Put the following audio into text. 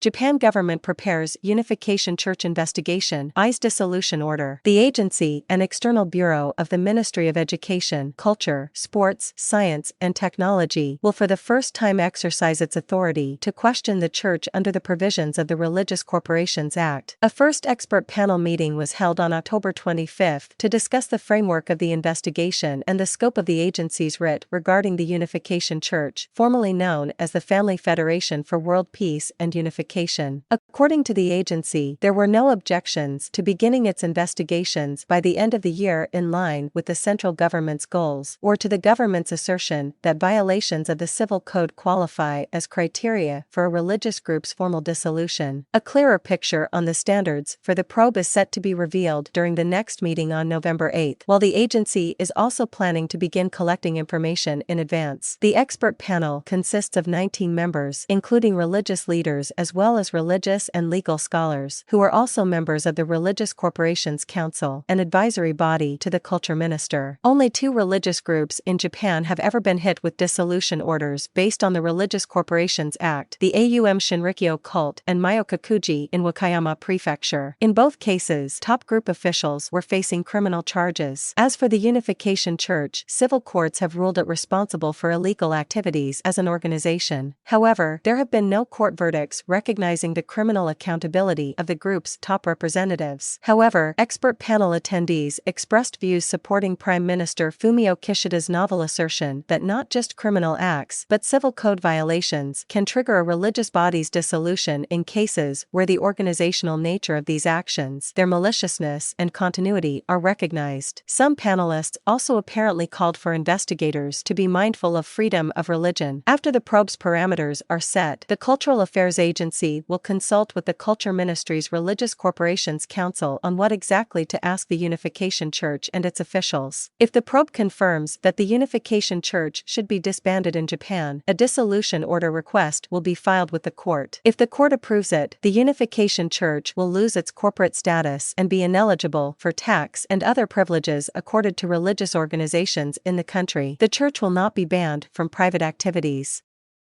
Japan government prepares Unification Church investigation, eyes dissolution order. The agency, an external bureau of the Ministry of Education, Culture, Sports, Science, and Technology, will for the first time exercise its authority to question the church under the provisions of the Religious Corporations Act. A first expert panel meeting was held on October 25 to discuss the framework of the investigation and the scope of the agency's writ regarding the Unification Church, formerly known as the Family Federation for World Peace and Unification. According to the agency, there were no objections to beginning its investigations by the end of the year in line with the central government's goals, or to the government's assertion that violations of the Civil Code qualify as criteria for a religious group's formal dissolution. A clearer picture on the standards for the probe is set to be revealed during the next meeting on November 8, while the agency is also planning to begin collecting information in advance. The expert panel consists of 19 members, including religious leaders as well as religious and legal scholars, who are also members of the Religious Corporations Council, an advisory body to the culture minister. Only 2 religious groups in Japan have ever been hit with dissolution orders based on the Religious Corporations Act: the Aum Shinrikyo cult and Myokakuji in Wakayama Prefecture. In both cases, top group officials were facing criminal charges. As for the Unification Church, civil courts have ruled it responsible for illegal activities as an organization. However, there have been no court verdicts recognizing the criminal accountability of the group's top representatives. However, expert panel attendees expressed views supporting Prime Minister Fumio Kishida's novel assertion that not just criminal acts but civil code violations can trigger a religious body's dissolution in cases where the organizational nature of these actions, their maliciousness, and continuity are recognized. Some panelists also apparently called for investigators to be mindful of freedom of religion. After the probe's parameters are set, the Cultural Affairs Agency will consult with the Culture Ministry's Religious Corporations Council on what exactly to ask the Unification Church and its officials. If the probe confirms that the Unification Church should be disbanded in Japan, a dissolution order request will be filed with the court. If the court approves it, the Unification Church will lose its corporate status and be ineligible for tax and other privileges accorded to religious organizations in the country. The church will not be banned from private activities.